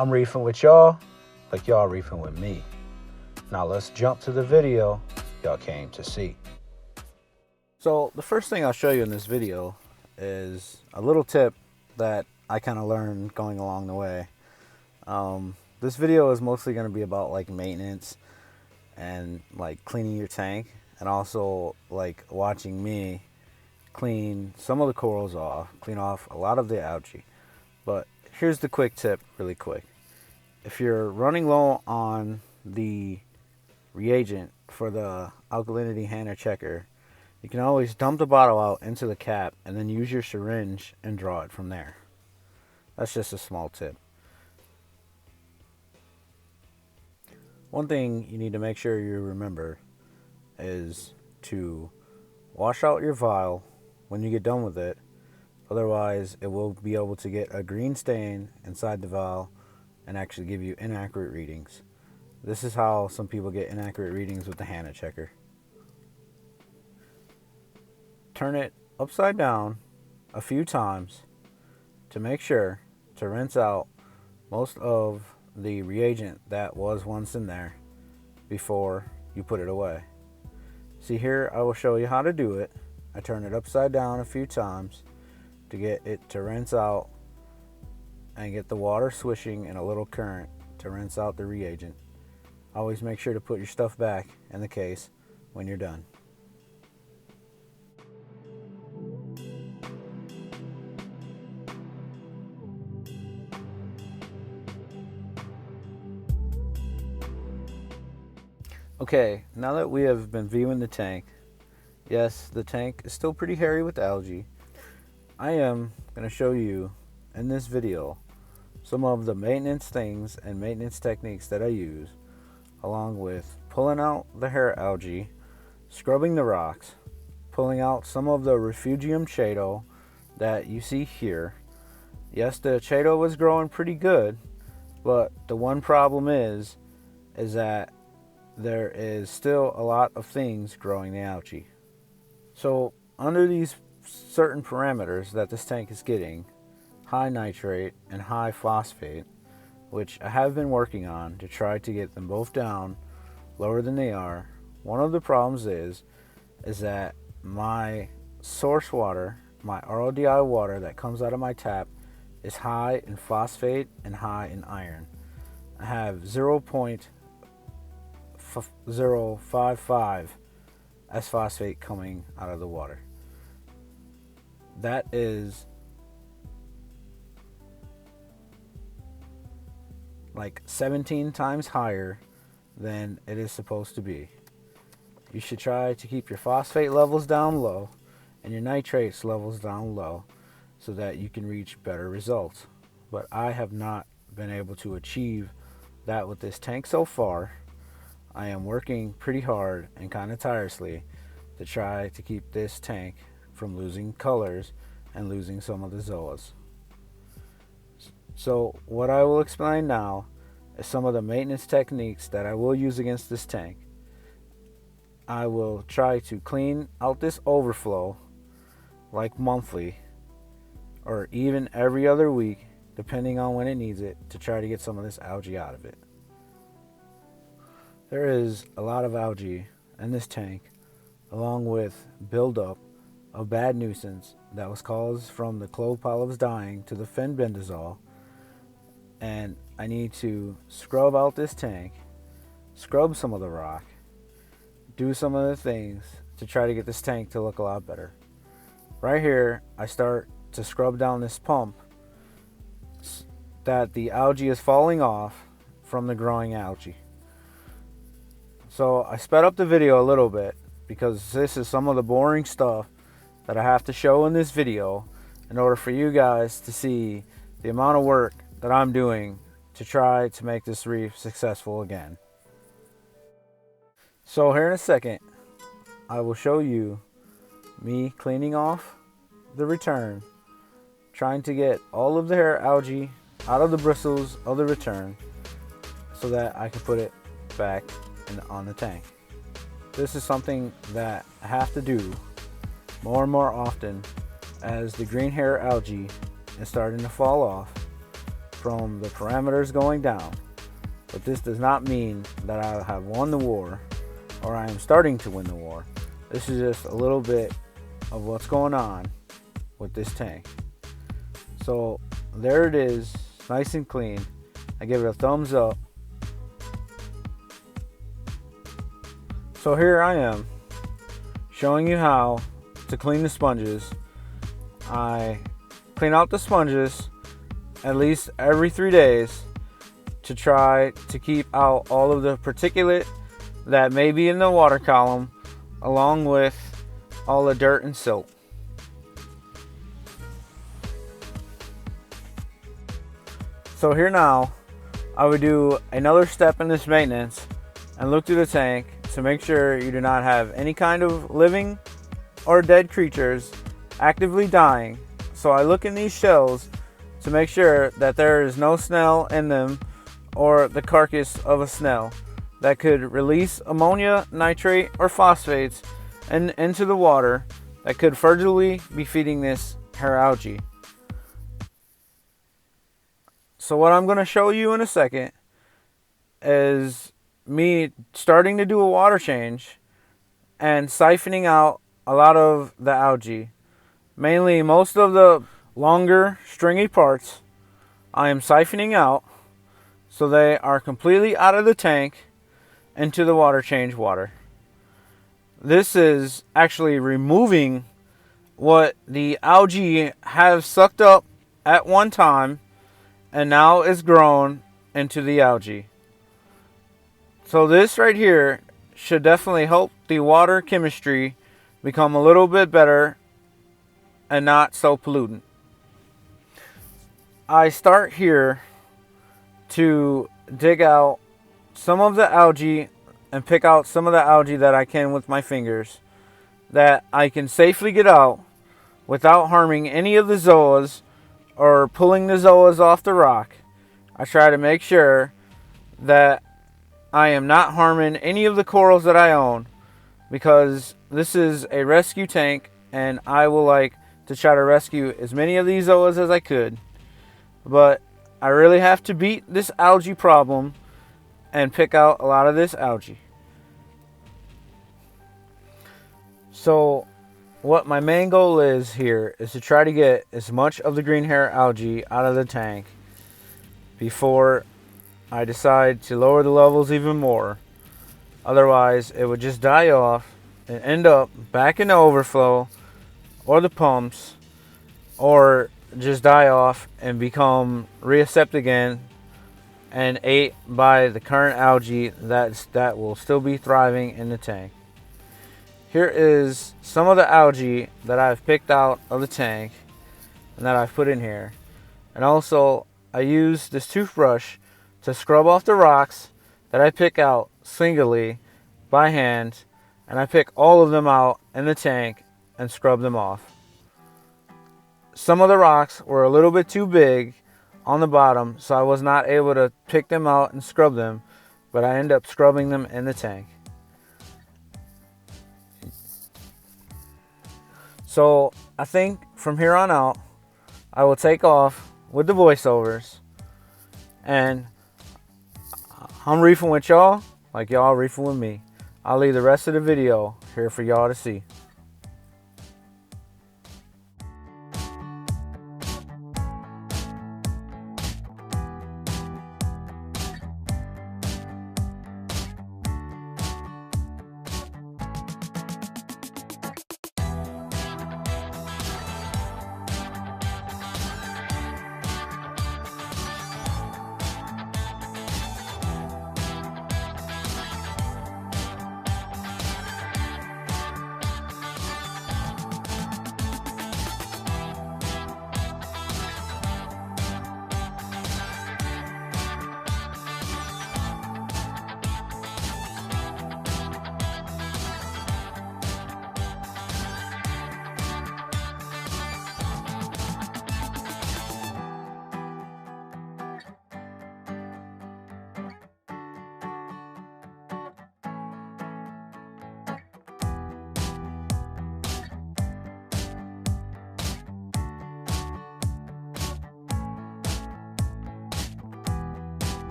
I'm reefing with y'all like y'all reefing with me. Now let's jump to the video y'all came to see. So the first thing I'll show you in this video is a little tip that I kind of learned going along the way. This video is mostly going to be about like maintenance and like cleaning your tank, and also like watching me clean some of the corals off, clean off a lot of the algae. But here's the quick tip really quick. If you're running low on the reagent for the alkalinity Hanna checker, you can always dump the bottle out into the cap and then use your syringe and draw it from there. That's just a small tip. One thing you need to make sure you remember is to wash out your vial when you get done with it. Otherwise, it will be able to get a green stain inside the vial and actually give you inaccurate readings. This is how some people get inaccurate readings with the Hanna checker. Turn it upside down a few times to make sure to rinse out most of the reagent that was once in there before you put it away. See here, I will show you how to do it. I turn it upside down a few times to get it to rinse out and get the water swishing in a little current to rinse out the reagent. Always make sure to put your stuff back in the case when you're done. Okay, now that we have been viewing the tank, yes, the tank is still pretty hairy with algae. I am going to show you in this video some of the maintenance things and maintenance techniques that I use, along with pulling out the hair algae, scrubbing the rocks, pulling out some of the refugium chaeto that you see here. Yes, the chaeto was growing pretty good, but the one problem is that there is still a lot of things growing the algae. So under these certain parameters that this tank is getting, high nitrate and high phosphate, which I have been working on to try to get them both down lower than they are, one of the problems is that my source water, my RODI water that comes out of my tap, is high in phosphate and high in iron. I have 0.055 S-phosphate coming out of the water. That is like 17 times higher than it is supposed to be. You should try to keep your phosphate levels down low and your nitrates levels down low so that you can reach better results. But I have not been able to achieve that with this tank so far. I am working pretty hard and kind of tirelessly to try to keep this tank from losing colors and losing some of the zoas. So what I will explain now is some of the maintenance techniques that I will use against this tank. I will try to clean out this overflow like monthly or even every other week, depending on when it needs it, to try to get some of this algae out of it. There is a lot of algae in this tank, along with buildup of bad nuisance that was caused from the clove polyps dying to the fenbendazole, and I need to scrub out this tank, scrub some of the rock, do some of the things to try to get this tank to look a lot better. Right here, I start to scrub down this pump that the algae is falling off from the growing algae. So I sped up the video a little bit because this is some of the boring stuff that I have to show in this video in order for you guys to see the amount of work that I'm doing to try to make this reef successful again. So here in a second, I will show you me cleaning off the return, trying to get all of the hair algae out of the bristles of the return so that I can put it back on the tank. This is something that I have to do more and more often as the green hair algae is starting to fall off. from the parameters going down. But this does not mean that I have won the war or I am starting to win the war. This is just a little bit of what's going on with this tank. So there it is, nice and clean. I give it a thumbs up. So here I am showing you how to clean the sponges. I clean out the sponges at least every 3 days to try to keep out all of the particulate that may be in the water column, along with all the dirt and silt. So here now, I would do another step in this maintenance and look through the tank to make sure you do not have any kind of living or dead creatures actively dying. So I look in these shells to make sure that there is no snail in them or the carcass of a snail that could release ammonia, nitrate, or phosphates into the water that could furtherly be feeding this hair algae. So what I'm going to show you in a second is me starting to do a water change and siphoning out a lot of the algae. Mainly most of the longer stringy parts I am siphoning out so they are completely out of the tank into the water change water. This is actually removing what the algae have sucked up at one time and now is grown into the algae. So this right here should definitely help the water chemistry become a little bit better and not so pollutant. I start here to dig out some of the algae and pick out some of the algae that I can with my fingers that I can safely get out without harming any of the zoas or pulling the zoas off the rock. I try to make sure that I am not harming any of the corals that I own, because this is a rescue tank and I will like to try to rescue as many of these zoas as I could. But I really have to beat this algae problem and pick out a lot of this algae. So what my main goal is here is to try to get as much of the green hair algae out of the tank before I decide to lower the levels even more. Otherwise it would just die off and end up back in the overflow or the pumps, or just die off and become reaccept again and ate by the current algae that will still be thriving in the tank. Here is some of the algae that I've picked out of the tank and that I've put in here. And also I use this toothbrush to scrub off the rocks that I pick out singly by hand, and I pick all of them out in the tank and scrub them off. Some of the rocks were a little bit too big on the bottom, so I was not able to pick them out and scrub them, but I end up scrubbing them in the tank. So I think from here on out, I will take off with the voiceovers, and I'm reefing with y'all like y'all reefing with me. I'll leave the rest of the video here for y'all to see.